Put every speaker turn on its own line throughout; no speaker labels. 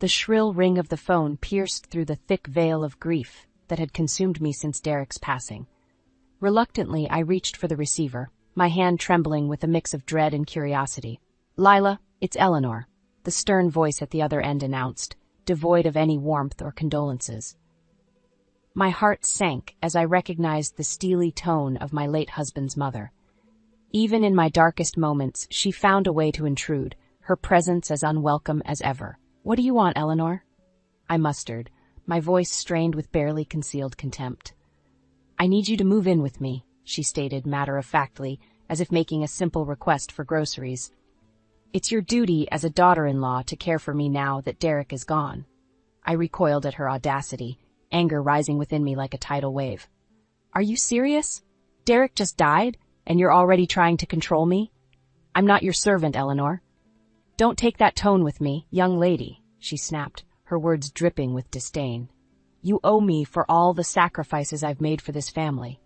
The shrill ring of the phone pierced through the thick veil of grief that had consumed me since Derek's passing. Reluctantly, I reached for the receiver, my hand trembling with a mix of dread and curiosity. "Lila, it's Eleanor," the stern voice at the other end announced, devoid of any warmth or condolences. My heart sank as I recognized the steely tone of my late husband's mother. Even in my darkest moments, she found a way to intrude, her presence as unwelcome as ever. "What do you want, Eleanor?" I mustered, my voice strained with barely concealed contempt. "I need you to move in with me," she stated matter-of-factly, as if making a simple request for groceries. "It's your duty as a daughter-in-law to care for me now that Derek is gone." I recoiled at her audacity, anger rising within me like a tidal wave. "Are you serious? Derek just died, and you're already trying to control me? I'm not your servant, Eleanor." "Don't take that tone with me, young lady," she snapped, her words dripping with disdain. "You owe me for all the sacrifices I've made for this family."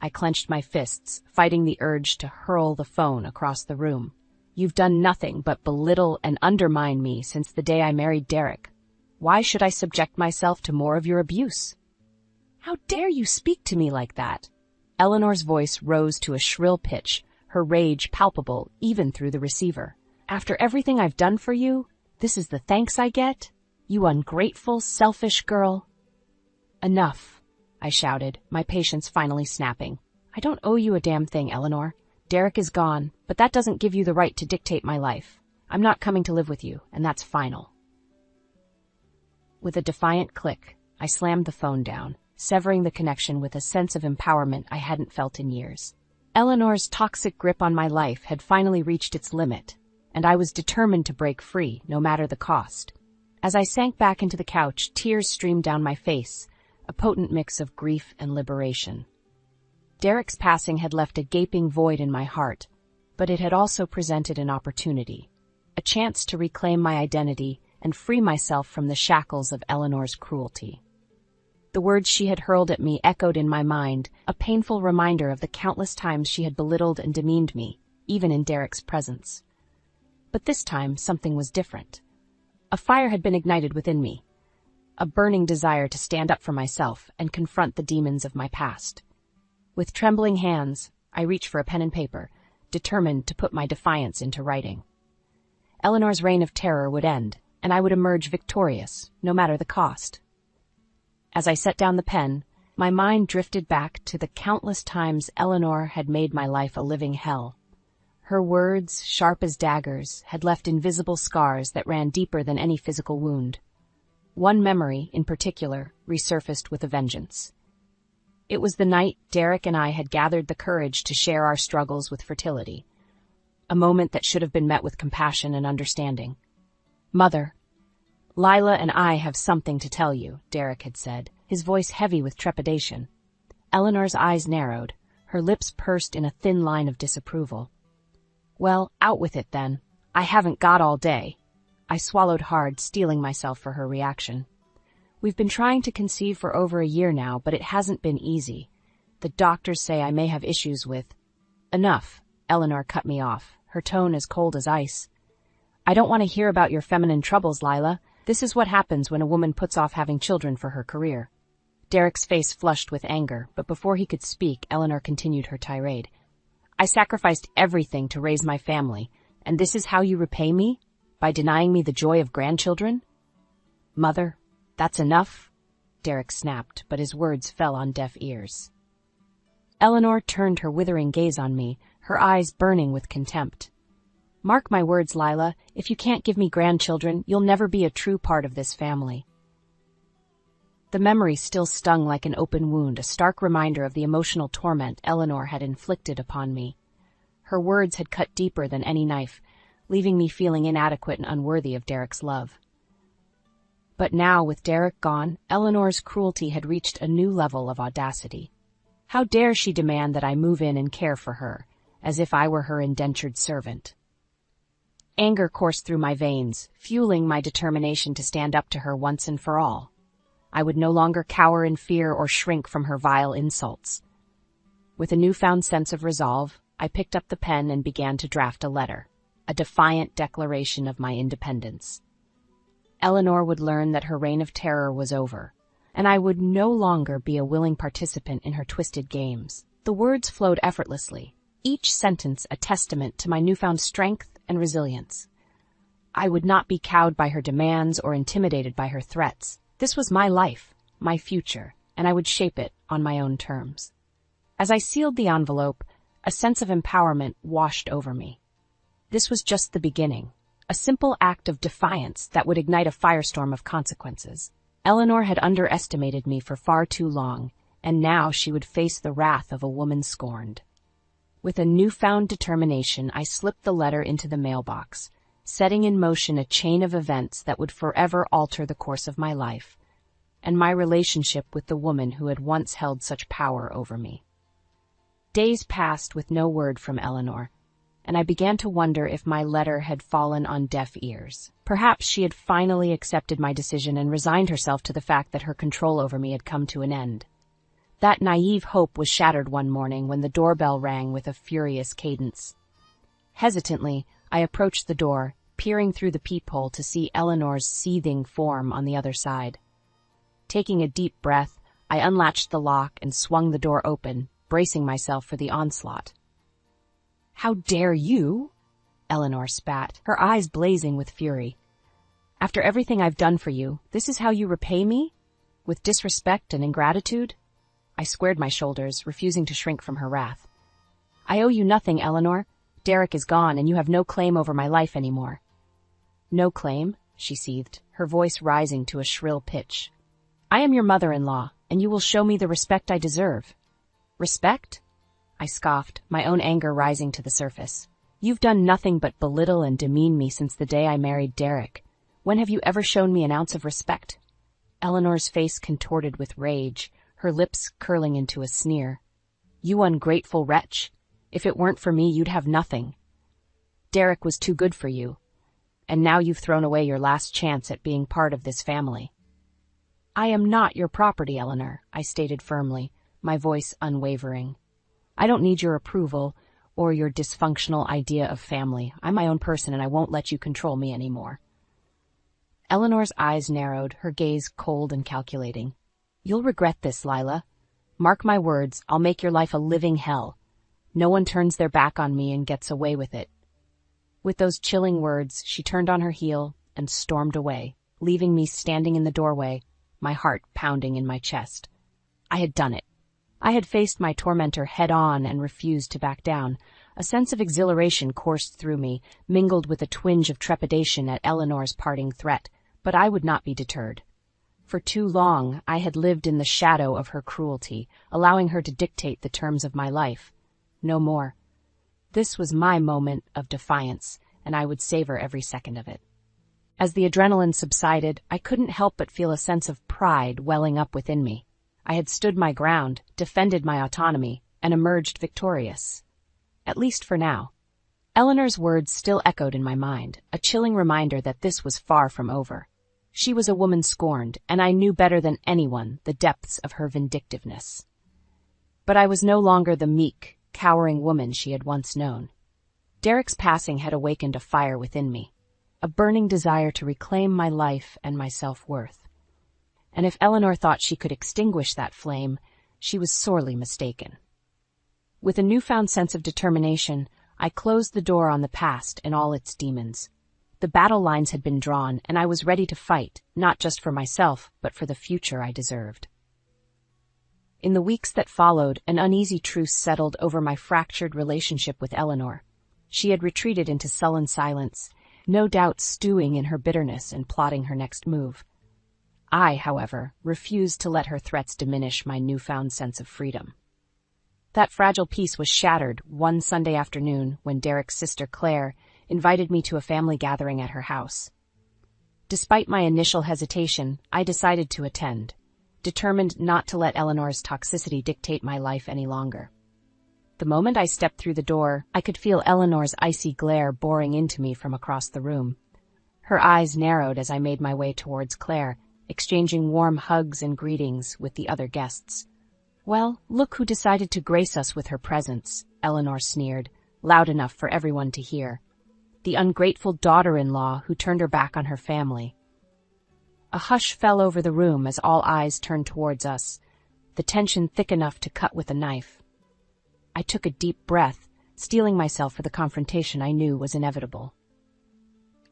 I clenched my fists, fighting the urge to hurl the phone across the room. "You've done nothing but belittle and undermine me since the day I married Derek. Why should I subject myself to more of your abuse?" "How dare you speak to me like that?" Eleanor's voice rose to a shrill pitch, her rage palpable even through the receiver. "After everything I've done for you, this is the thanks I get? You ungrateful, selfish girl." "Enough," I shouted, my patience finally snapping. "I don't owe you a damn thing, Eleanor. Derek is gone, but that doesn't give you the right to dictate my life. I'm not coming to live with you, and that's final." With a defiant click, I slammed the phone down, severing the connection with a sense of empowerment I hadn't felt in years. Eleanor's toxic grip on my life had finally reached its limit, and I was determined to break free, no matter the cost. As I sank back into the couch, tears streamed down my face, a potent mix of grief and liberation. Derek's passing had left a gaping void in my heart, but it had also presented an opportunity, a chance to reclaim my identity and free myself from the shackles of Eleanor's cruelty. The words she had hurled at me echoed in my mind, a painful reminder of the countless times she had belittled and demeaned me, even in Derek's presence. But this time, something was different. A fire had been ignited within me, a burning desire to stand up for myself and confront the demons of my past. With trembling hands, I reached for a pen and paper, determined to put my defiance into writing. Eleanor's reign of terror would end, and I would emerge victorious, no matter the cost. As I set down the pen, my mind drifted back to the countless times Eleanor had made my life a living hell. Her words, sharp as daggers, had left invisible scars that ran deeper than any physical wound. One memory, in particular, resurfaced with a vengeance. It was the night Derek and I had gathered the courage to share our struggles with fertility, a moment that should have been met with compassion and understanding. "Mother, Lila and I have something to tell you," Derek had said, his voice heavy with trepidation. Eleanor's eyes narrowed, her lips pursed in a thin line of disapproval. "Well, out with it then. I haven't got all day." I swallowed hard, steeling myself for her reaction. "We've been trying to conceive for over a year now, but it hasn't been easy. The doctors say I may have issues with—" "Enough," Eleanor cut me off, her tone as cold as ice. "I don't want to hear about your feminine troubles, Lila. This is what happens when a woman puts off having children for her career." Derek's face flushed with anger, but before he could speak, Eleanor continued her tirade. "I sacrificed everything to raise my family, and this is how you repay me? By denying me the joy of grandchildren?" "Mother, that's enough," Derek snapped, but his words fell on deaf ears. Eleanor turned her withering gaze on me, her eyes burning with contempt. "Mark my words, Lila, if you can't give me grandchildren, you'll never be a true part of this family." The memory still stung like an open wound, a stark reminder of the emotional torment Eleanor had inflicted upon me. Her words had cut deeper than any knife, leaving me feeling inadequate and unworthy of Derek's love. But now, with Derek gone, Eleanor's cruelty had reached a new level of audacity. How dare she demand that I move in and care for her, as if I were her indentured servant? Anger coursed through my veins, fueling my determination to stand up to her once and for all. I would no longer cower in fear or shrink from her vile insults. With a newfound sense of resolve, I picked up the pen and began to draft a letter, a defiant declaration of my independence. Eleanor would learn that her reign of terror was over, and I would no longer be a willing participant in her twisted games. The words flowed effortlessly, each sentence a testament to my newfound strength and resilience. I would not be cowed by her demands or intimidated by her threats. This was my life, my future, and I would shape it on my own terms. As I sealed the envelope, a sense of empowerment washed over me. This was just the beginning, a simple act of defiance that would ignite a firestorm of consequences. Eleanor had underestimated me for far too long, and now she would face the wrath of a woman scorned. With a newfound determination, I slipped the letter into the mailbox, setting in motion a chain of events that would forever alter the course of my life and my relationship with the woman who had once held such power over me. Days passed with no word from Eleanor, and I began to wonder if my letter had fallen on deaf ears. Perhaps she had finally accepted my decision and resigned herself to the fact that her control over me had come to an end. That naive hope was shattered one morning when the doorbell rang with a furious cadence. Hesitantly, I approached the door, peering through the peephole to see Eleanor's seething form on the other side. Taking a deep breath, I unlatched the lock and swung the door open, bracing myself for the onslaught. "How dare you?" Eleanor spat, her eyes blazing with fury. "After everything I've done for you, this is how you repay me? With disrespect and ingratitude?" I squared my shoulders, refusing to shrink from her wrath. "I owe you nothing, Eleanor. Derek is gone, and you have no claim over my life anymore." "No claim?" she seethed, her voice rising to a shrill pitch. "I am your mother-in-law, and you will show me the respect I deserve." "Respect?" I scoffed, my own anger rising to the surface. "You've done nothing but belittle and demean me since the day I married Derek. When have you ever shown me an ounce of respect?" Eleanor's face contorted with rage, her lips curling into a sneer. "You ungrateful wretch! If it weren't for me, you'd have nothing. Derek was too good for you, and now you've thrown away your last chance at being part of this family." "I am not your property, Eleanor," I stated firmly, my voice unwavering. "I don't need your approval or your dysfunctional idea of family. I'm my own person, and I won't let you control me anymore." Eleanor's eyes narrowed, her gaze cold and calculating. "You'll regret this, Lila. Mark my words, I'll make your life a living hell. No one turns their back on me and gets away with it." With those chilling words, she turned on her heel and stormed away, leaving me standing in the doorway, my heart pounding in my chest. I had done it. I had faced my tormentor head-on and refused to back down. A sense of exhilaration coursed through me, mingled with a twinge of trepidation at Eleanor's parting threat, but I would not be deterred. For too long, I had lived in the shadow of her cruelty, allowing her to dictate the terms of my life. No more. This was my moment of defiance, and I would savor every second of it. As the adrenaline subsided, I couldn't help but feel a sense of pride welling up within me. I had stood my ground, defended my autonomy, and emerged victorious. At least for now. Eleanor's words still echoed in my mind, a chilling reminder that this was far from over. She was a woman scorned, and I knew better than anyone the depths of her vindictiveness. But I was no longer the meek, cowering woman she had once known. Derek's passing had awakened a fire within me, a burning desire to reclaim my life and my self-worth. And if Eleanor thought she could extinguish that flame, she was sorely mistaken. With a newfound sense of determination, I closed the door on the past and all its demons. The battle lines had been drawn, and I was ready to fight, not just for myself, but for the future I deserved. In the weeks that followed, an uneasy truce settled over my fractured relationship with Eleanor. She had retreated into sullen silence, no doubt stewing in her bitterness and plotting her next move. I, however, refused to let her threats diminish my newfound sense of freedom. That fragile peace was shattered one Sunday afternoon when Derek's sister Claire invited me to a family gathering at her house. Despite my initial hesitation, I decided to attend, determined not to let Eleanor's toxicity dictate my life any longer. The moment I stepped through the door, I could feel Eleanor's icy glare boring into me from across the room. Her eyes narrowed as I made my way towards Claire, exchanging warm hugs and greetings with the other guests. "Well, look who decided to grace us with her presence," Eleanor sneered, loud enough for everyone to hear. "The ungrateful daughter-in-law who turned her back on her family." A hush fell over the room as all eyes turned towards us, the tension thick enough to cut with a knife. I took a deep breath, steeling myself for the confrontation I knew was inevitable.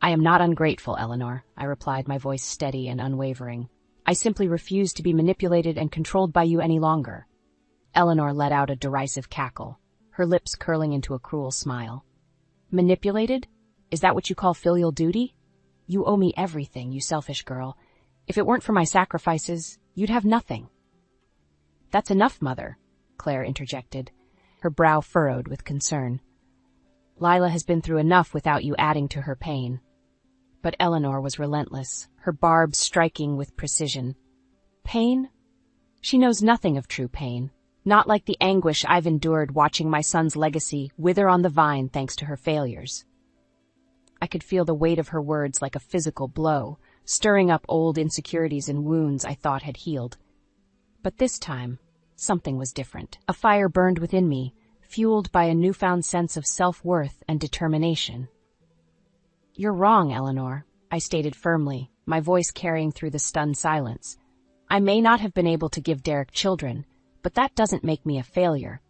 "I am not ungrateful, Eleanor," I replied, my voice steady and unwavering. "I simply refuse to be manipulated and controlled by you any longer." Eleanor let out a derisive cackle, her lips curling into a cruel smile. "Manipulated? Is that what you call filial duty? You owe me everything, you selfish girl. If it weren't for my sacrifices, you'd have nothing." "That's enough, Mother," Claire interjected, her brow furrowed with concern. "Lila has been through enough without you adding to her pain." But Eleanor was relentless, her barbs striking with precision. "Pain? She knows nothing of true pain, not like the anguish I've endured watching my son's legacy wither on the vine thanks to her failures." I could feel the weight of her words like a physical blow, stirring up old insecurities and wounds I thought had healed. But this time, something was different. A fire burned within me, fueled by a newfound sense of self-worth and determination. "You're wrong, Eleanor," I stated firmly, my voice carrying through the stunned silence. "I may not have been able to give Derek children, but that doesn't make me a failure.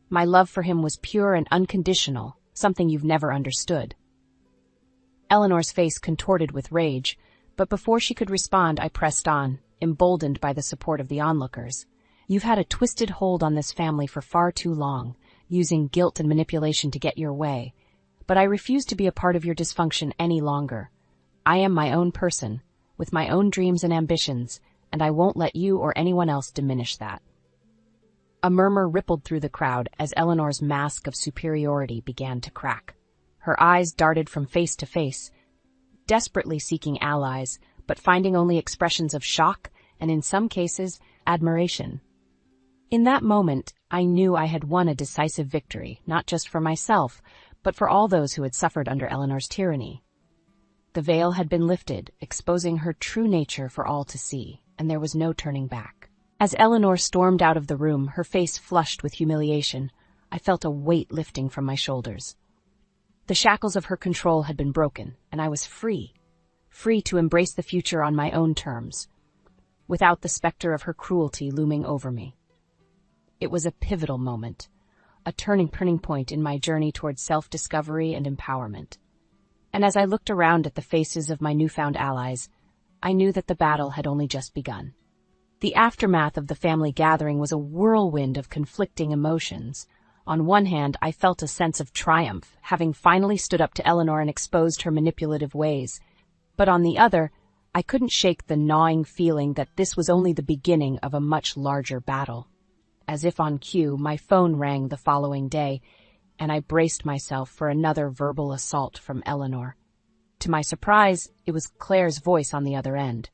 My love for him was pure and unconditional, something you've never understood." Eleanor's face contorted with rage, but before she could respond, I pressed on, emboldened by the support of the onlookers. "You've had a twisted hold on this family for far too long, using guilt and manipulation to get your way. But I refuse to be a part of your dysfunction any longer. I am my own person, with my own dreams and ambitions, and I won't let you or anyone else diminish that." A murmur rippled through the crowd as Eleanor's mask of superiority began to crack. Her eyes darted from face to face, desperately seeking allies, but finding only expressions of shock and, in some cases, admiration. In that moment, I knew I had won a decisive victory, not just for myself, but for all those who had suffered under Eleanor's tyranny. The veil had been lifted, exposing her true nature for all to see, and there was no turning back. As Eleanor stormed out of the room, her face flushed with humiliation, I felt a weight lifting from my shoulders. The shackles of her control had been broken, and I was free to embrace the future on my own terms, without the specter of her cruelty looming over me. It was a pivotal moment, a turning point in my journey towards self-discovery and empowerment. And as I looked around at the faces of my newfound allies, I knew that the battle had only just begun. The aftermath of the family gathering was a whirlwind of conflicting emotions. On one hand, I felt a sense of triumph, having finally stood up to Eleanor and exposed her manipulative ways. But on the other, I couldn't shake the gnawing feeling that this was only the beginning of a much larger battle. As if on cue, my phone rang the following day, and I braced myself for another verbal assault from Eleanor. To my surprise, it was Claire's voice on the other end.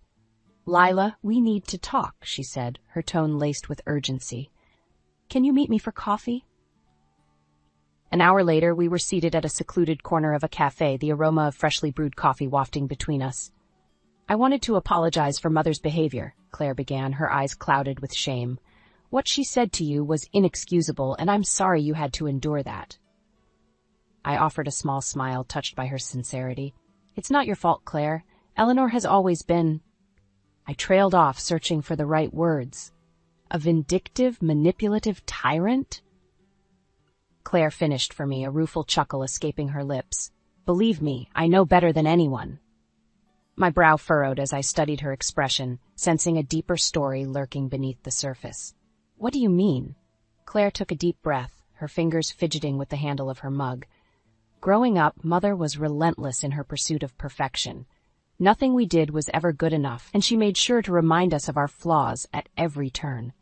"Lila, we need to talk," she said, her tone laced with urgency. "Can you meet me for coffee?" An hour later, we were seated at a secluded corner of a cafe, the aroma of freshly brewed coffee wafting between us. "I wanted to apologize for Mother's behavior," Claire began, her eyes clouded with shame. "What she said to you was inexcusable, and I'm sorry you had to endure that." I offered a small smile, touched by her sincerity. "It's not your fault, Claire. Eleanor has always been—" I trailed off, searching for the right words. "A vindictive, manipulative tyrant?" Claire finished for me, a rueful chuckle escaping her lips. "Believe me, I know better than anyone." My brow furrowed as I studied her expression, sensing a deeper story lurking beneath the surface. "What do you mean?" Claire took a deep breath, her fingers fidgeting with the handle of her mug. Growing up, Mother was relentless in her pursuit of perfection. Nothing we did was ever good enough, and she made sure to remind us of our flaws at every turn.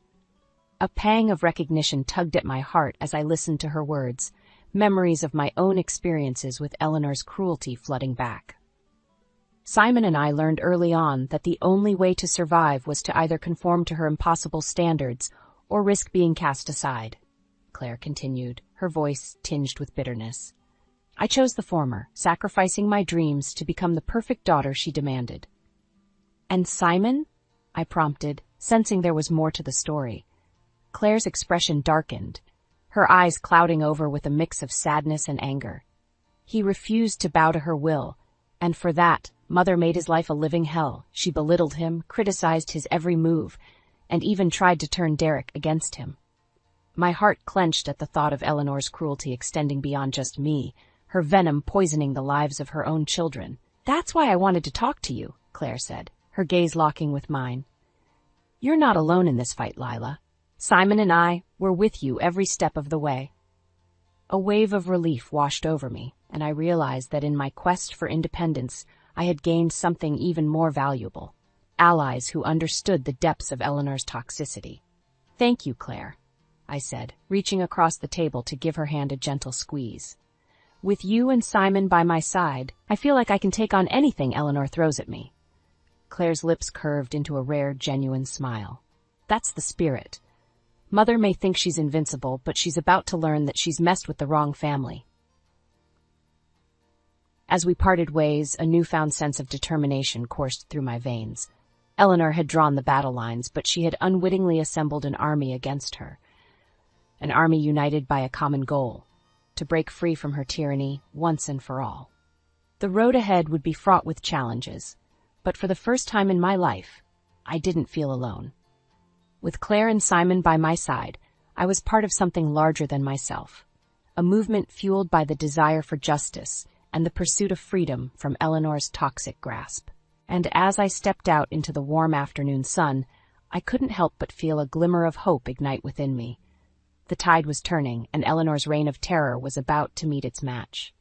A pang of recognition tugged at my heart as I listened to her words, memories of my own experiences with Eleanor's cruelty flooding back. Simon and I learned early on that the only way to survive was to either conform to her impossible standards or risk being cast aside, Claire continued, her voice tinged with bitterness. I chose the former, sacrificing my dreams to become the perfect daughter she demanded. "And Simon?" I prompted, sensing there was more to the story. Claire's expression darkened, her eyes clouding over with a mix of sadness and anger. "He refused to bow to her will, and for that, Mother made his life a living hell. She belittled him, criticized his every move, and even tried to turn Derek against him. My heart clenched at the thought of Eleanor's cruelty extending beyond just me, her venom poisoning the lives of her own children. "That's why I wanted to talk to you," Claire said, her gaze locking with mine. "You're not alone in this fight, Lila. Simon and I were with you every step of the way." A wave of relief washed over me, and I realized that in my quest for independence, I had gained something even more valuable: allies who understood the depths of Eleanor's toxicity. "Thank you, Claire," I said, reaching across the table to give her hand a gentle squeeze. "With you and Simon by my side, I feel like I can take on anything Eleanor throws at me." Claire's lips curved into a rare, genuine smile. "That's the spirit. Mother may think she's invincible, but she's about to learn that she's messed with the wrong family." As we parted ways, a newfound sense of determination coursed through my veins. Eleanor had drawn the battle lines, but she had unwittingly assembled an army against her. An army united by a common goal: to break free from her tyranny once and for all. The road ahead would be fraught with challenges, but for the first time in my life, I didn't feel alone. With Claire and Simon by my side, I was part of something larger than myself, a movement fueled by the desire for justice and the pursuit of freedom from Eleanor's toxic grasp. And as I stepped out into the warm afternoon sun, I couldn't help but feel a glimmer of hope ignite within me. The tide was turning, and Eleanor's reign of terror was about to meet its match.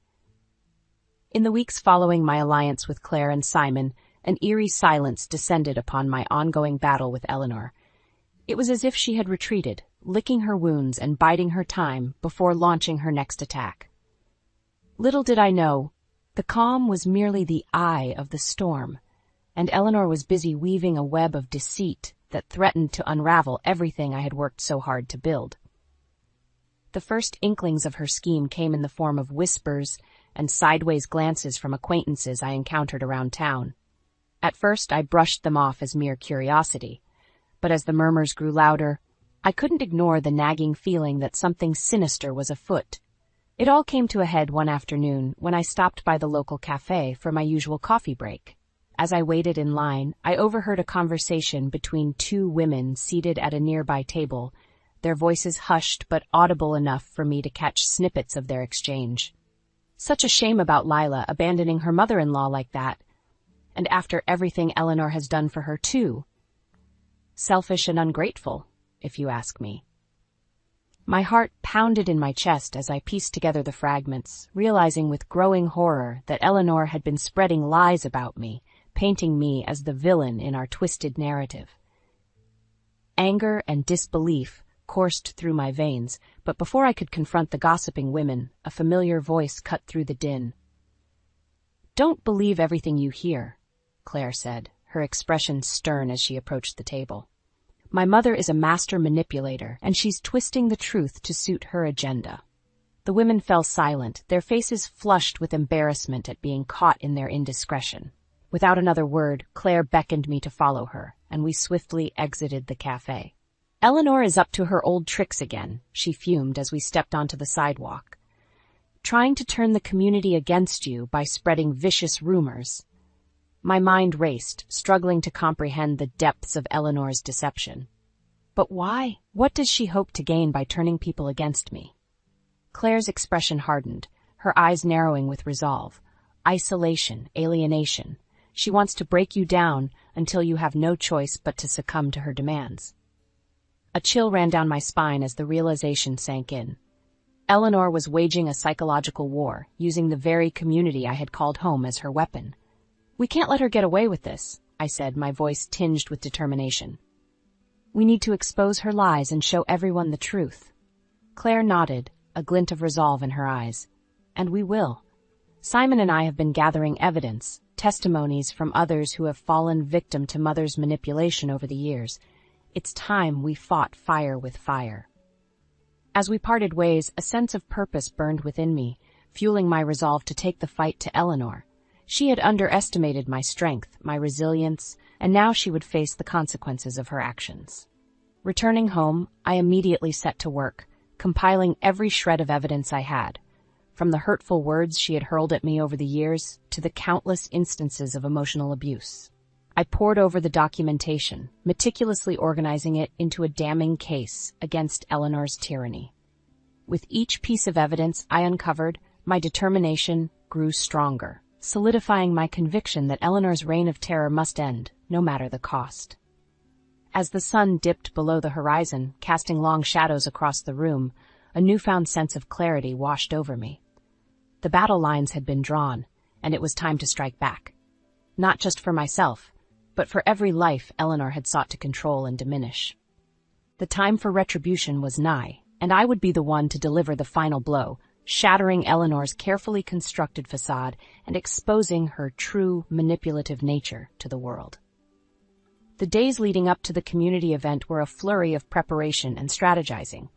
In the weeks following my alliance with Claire and Simon, an eerie silence descended upon my ongoing battle with Eleanor. It was as if she had retreated, licking her wounds and biding her time before launching her next attack. Little did I know, the calm was merely the eye of the storm, and Eleanor was busy weaving a web of deceit that threatened to unravel everything I had worked so hard to build. The first inklings of her scheme came in the form of whispers and sideways glances from acquaintances I encountered around town. At first, I brushed them off as mere curiosity, but as the murmurs grew louder, I couldn't ignore the nagging feeling that something sinister was afoot. It all came to a head one afternoon when I stopped by the local cafe for my usual coffee break. As I waited in line, I overheard a conversation between two women seated at a nearby table, their voices hushed but audible enough for me to catch snippets of their exchange. "Such a shame about Lila abandoning her mother-in-law like that. And after everything Eleanor has done for her, too. Selfish and ungrateful, if you ask me." My heart pounded in my chest as I pieced together the fragments, realizing with growing horror that Eleanor had been spreading lies about me, painting me as the villain in our twisted narrative. Anger and disbelief coursed through my veins, but before I could confront the gossiping women, a familiar voice cut through the din. "Don't believe everything you hear," Claire said, her expression stern as she approached the table. "My mother is a master manipulator, and she's twisting the truth to suit her agenda." The women fell silent, their faces flushed with embarrassment at being caught in their indiscretion. Without another word, Claire beckoned me to follow her, and we swiftly exited the cafe. "Eleanor is up to her old tricks again," she fumed as we stepped onto the sidewalk. "Trying to turn the community against you by spreading vicious rumors." My mind raced, struggling to comprehend the depths of Eleanor's deception. But why? What does she hope to gain by turning people against me? Claire's expression hardened, her eyes narrowing with resolve. Isolation, alienation. She wants to break you down until you have no choice but to succumb to her demands. A chill ran down my spine as the realization sank in. Eleanor was waging a psychological war, using the very community I had called home as her weapon. "We can't let her get away with this," I said, my voice tinged with determination. "We need to expose her lies and show everyone the truth." Claire nodded, a glint of resolve in her eyes. "And we will. Simon and I have been gathering evidence, testimonies from others who have fallen victim to Mother's manipulation over the years. It's time we fought fire with fire." As we parted ways, a sense of purpose burned within me, fueling my resolve to take the fight to Eleanor. She had underestimated my strength, my resilience, and now she would face the consequences of her actions. Returning home, I immediately set to work, compiling every shred of evidence I had. from the hurtful words she had hurled at me over the years to the countless instances of emotional abuse. I pored over the documentation, meticulously organizing it into a damning case against Eleanor's tyranny. With each piece of evidence I uncovered, my determination grew stronger, solidifying my conviction that Eleanor's reign of terror must end, no matter the cost. As the sun dipped below the horizon, casting long shadows across the room, a newfound sense of clarity washed over me. The battle lines had been drawn, and it was time to strike back. Not just for myself, but for every life Eleanor had sought to control and diminish. The time for retribution was nigh, and I would be the one to deliver the final blow, shattering Eleanor's carefully constructed facade and exposing her true manipulative nature to the world. The days leading up to the community event were a flurry of preparation and strategizing.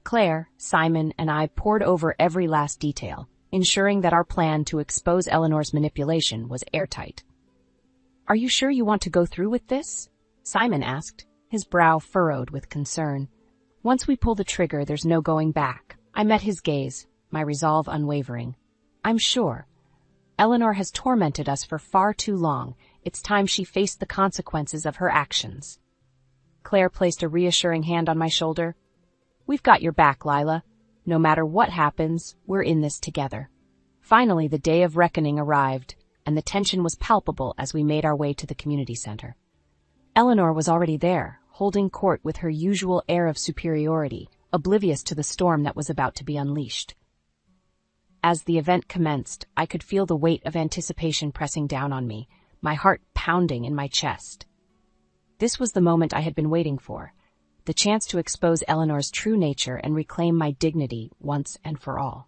Claire, Simon, and I pored over every last detail, ensuring that our plan to expose Eleanor's manipulation was airtight. "Are you sure you want to go through with this?" Simon asked, his brow furrowed with concern. "Once we pull the trigger, there's no going back." I met his gaze, my resolve unwavering. "I'm sure. Eleanor has tormented us for far too long. It's time she faced the consequences of her actions." Claire placed a reassuring hand on my shoulder. "We've got your back, Lila. No matter what happens, we're in this together." Finally, the day of reckoning arrived, and the tension was palpable as we made our way to the community center. Eleanor was already there, holding court with her usual air of superiority, oblivious to the storm that was about to be unleashed. As the event commenced, I could feel the weight of anticipation pressing down on me, my heart pounding in my chest. This was the moment I had been waiting for, the chance to expose Eleanor's true nature and reclaim my dignity once and for all.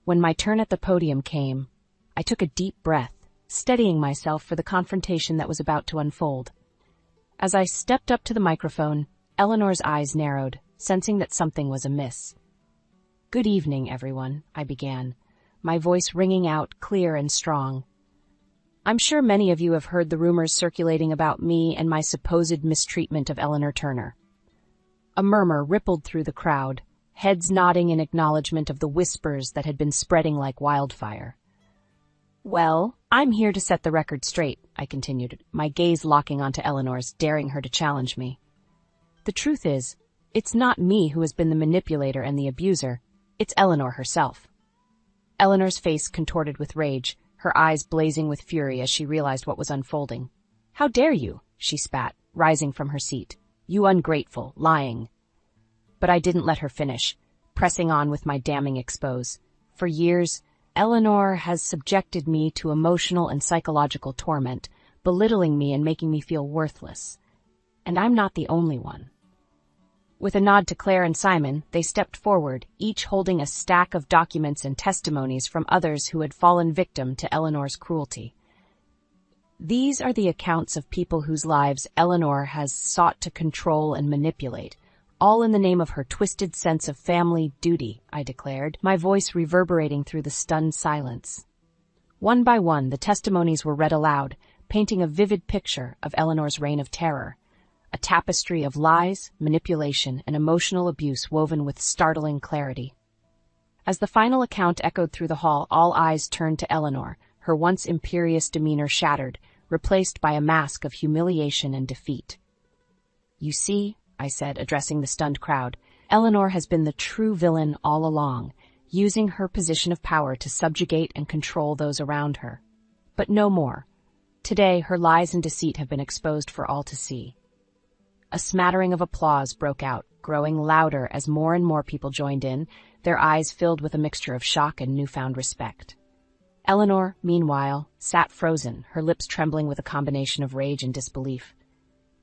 When my turn at the podium came, I took a deep breath, steadying myself for the confrontation that was about to unfold. As I stepped up to the microphone, Eleanor's eyes narrowed, sensing that something was amiss. "Good evening, everyone," I began, my voice ringing out clear and strong. "I'm sure many of you have heard the rumors circulating about me and my supposed mistreatment of Eleanor Turner." A murmur rippled through the crowd, heads nodding in acknowledgement of the whispers that had been spreading like wildfire. "Well, I'm here to set the record straight," I continued, my gaze locking onto Eleanor's, daring her to challenge me. "The truth is, it's not me who has been the manipulator and the abuser. It's Eleanor herself." Eleanor's face contorted with rage, her eyes blazing with fury as she realized what was unfolding. "How dare you?" she spat, rising from her seat. "You ungrateful, lying." But I didn't let her finish, pressing on with my damning expose. For years, Eleanor has subjected me to emotional and psychological torment, belittling me and making me feel worthless. And I'm not the only one. With a nod to Claire and Simon, they stepped forward, each holding a stack of documents and testimonies from others who had fallen victim to Eleanor's cruelty. "These are the accounts of people whose lives Eleanor has sought to control and manipulate, all in the name of her twisted sense of family duty," I declared, my voice reverberating through the stunned silence. One by one, the testimonies were read aloud, painting a vivid picture of Eleanor's reign of terror, a tapestry of lies, manipulation, and emotional abuse woven with startling clarity. As the final account echoed through the hall, all eyes turned to Eleanor, her once imperious demeanor shattered, replaced by a mask of humiliation and defeat. "You see," I said, addressing the stunned crowd, "Eleanor has been the true villain all along, using her position of power to subjugate and control those around her. But no more. Today, her lies and deceit have been exposed for all to see." A smattering of applause broke out, growing louder as more and more people joined in, their eyes filled with a mixture of shock and newfound respect. Eleanor, meanwhile, sat frozen, her lips trembling with a combination of rage and disbelief.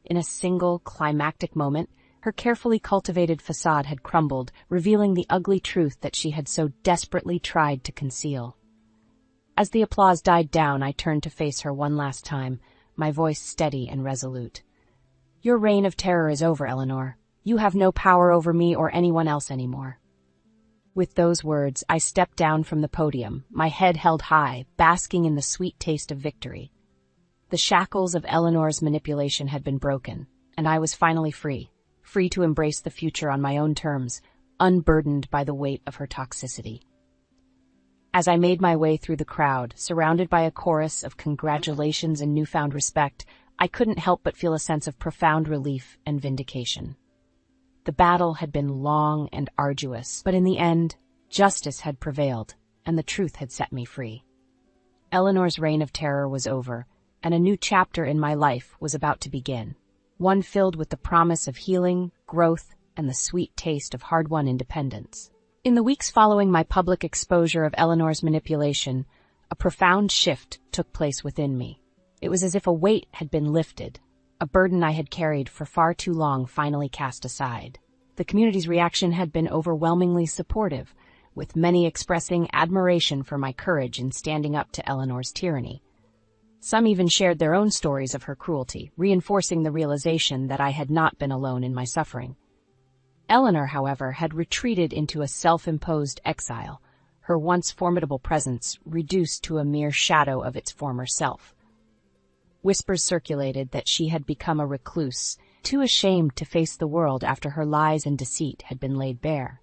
In a single, climactic moment, her carefully cultivated facade had crumbled, revealing the ugly truth that she had so desperately tried to conceal. As the applause died down, I turned to face her one last time, my voice steady and resolute. "Your reign of terror is over, Eleanor. You have no power over me or anyone else anymore." With those words, I stepped down from the podium, my head held high, basking in the sweet taste of victory. The shackles of Eleanor's manipulation had been broken, and I was finally free to embrace the future on my own terms, unburdened by the weight of her toxicity. As I made my way through the crowd, surrounded by a chorus of congratulations and newfound respect, I couldn't help but feel a sense of profound relief and vindication. The battle had been long and arduous, but in the end, justice had prevailed, and the truth had set me free. Eleanor's reign of terror was over, and a new chapter in my life was about to begin, one filled with the promise of healing, growth, and the sweet taste of hard-won independence. In the weeks following my public exposure of Eleanor's manipulation, a profound shift took place within me. It was as if a weight had been lifted, a burden I had carried for far too long finally cast aside. The community's reaction had been overwhelmingly supportive, with many expressing admiration for my courage in standing up to Eleanor's tyranny. Some even shared their own stories of her cruelty, reinforcing the realization that I had not been alone in my suffering. Eleanor, however, had retreated into a self-imposed exile, her once formidable presence reduced to a mere shadow of its former self. Whispers circulated that she had become a recluse, too ashamed to face the world after her lies and deceit had been laid bare.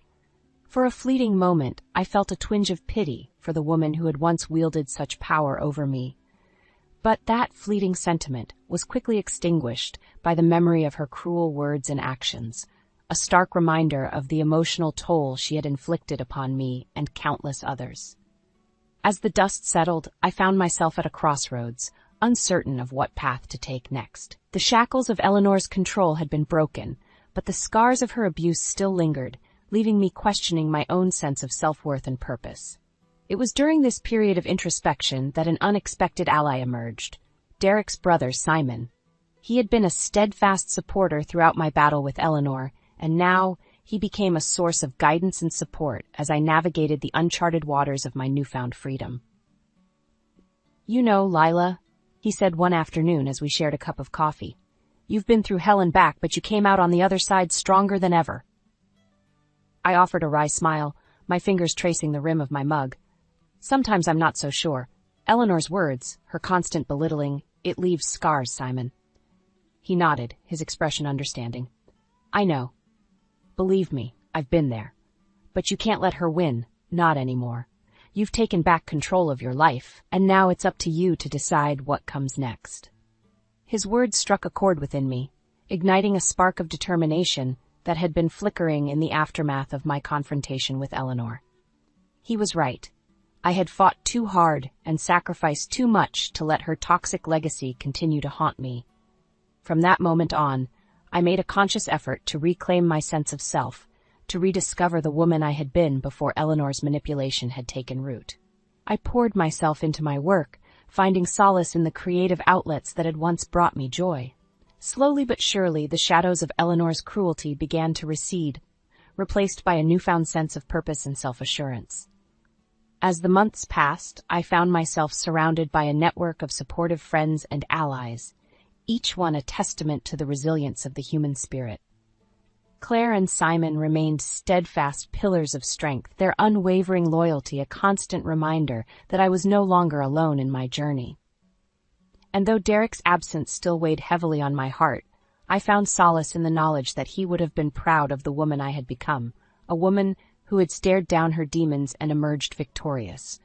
For a fleeting moment, I felt a twinge of pity for the woman who had once wielded such power over me. But that fleeting sentiment was quickly extinguished by the memory of her cruel words and actions, a stark reminder of the emotional toll she had inflicted upon me and countless others. As the dust settled, I found myself at a crossroads, uncertain of what path to take next. The shackles of Eleanor's control had been broken, but the scars of her abuse still lingered, leaving me questioning my own sense of self-worth and purpose. It was during this period of introspection that an unexpected ally emerged, Derek's brother Simon. He had been a steadfast supporter throughout my battle with Eleanor, and now he became a source of guidance and support as I navigated the uncharted waters of my newfound freedom. "You know, Lila," he said one afternoon as we shared a cup of coffee, "you've been through hell and back, but you came out on the other side stronger than ever." I offered a wry smile, my fingers tracing the rim of my mug. "Sometimes I'm not so sure. Eleanor's words, her constant belittling, it leaves scars, Simon." He nodded, his expression understanding. "I know. Believe me, I've been there. But you can't let her win, not anymore. You've taken back control of your life, and now it's up to you to decide what comes next." His words struck a chord within me, igniting a spark of determination that had been flickering in the aftermath of my confrontation with Eleanor. He was right. I had fought too hard and sacrificed too much to let her toxic legacy continue to haunt me. From that moment on, I made a conscious effort to reclaim my sense of self, to rediscover the woman I had been before Eleanor's manipulation had taken root. I poured myself into my work, finding solace in the creative outlets that had once brought me joy. Slowly but surely, the shadows of Eleanor's cruelty began to recede, replaced by a newfound sense of purpose and self-assurance. As the months passed, I found myself surrounded by a network of supportive friends and allies, each one a testament to the resilience of the human spirit. Claire and Simon remained steadfast pillars of strength, their unwavering loyalty a constant reminder that I was no longer alone in my journey. And though Derek's absence still weighed heavily on my heart, I found solace in the knowledge that he would have been proud of the woman I had become, a woman who had stared down her demons and emerged victorious,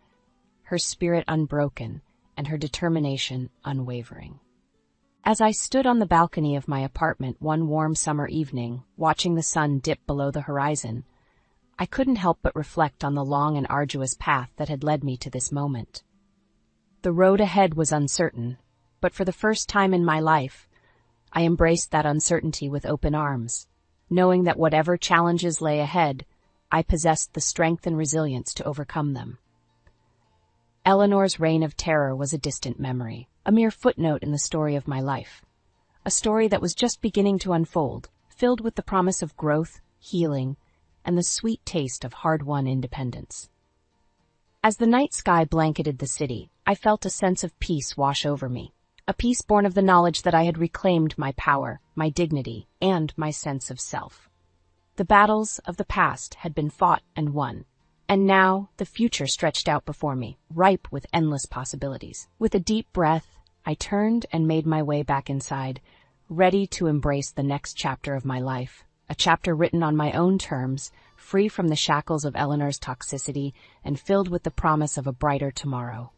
her spirit unbroken and her determination unwavering. As I stood on the balcony of my apartment one warm summer evening, watching the sun dip below the horizon, I couldn't help but reflect on the long and arduous path that had led me to this moment. The road ahead was uncertain, but for the first time in my life, I embraced that uncertainty with open arms, knowing that whatever challenges lay ahead, I possessed the strength and resilience to overcome them. Eleanor's reign of terror was a distant memory, a mere footnote in the story of my life, a story that was just beginning to unfold, filled with the promise of growth, healing, and the sweet taste of hard-won independence. As the night sky blanketed the city, I felt a sense of peace wash over me, a peace born of the knowledge that I had reclaimed my power, my dignity, and my sense of self. The battles of the past had been fought and won, and now the future stretched out before me, ripe with endless possibilities. With a deep breath, I turned and made my way back inside, ready to embrace the next chapter of my life, a chapter written on my own terms, free from the shackles of Eleanor's toxicity and filled with the promise of a brighter tomorrow.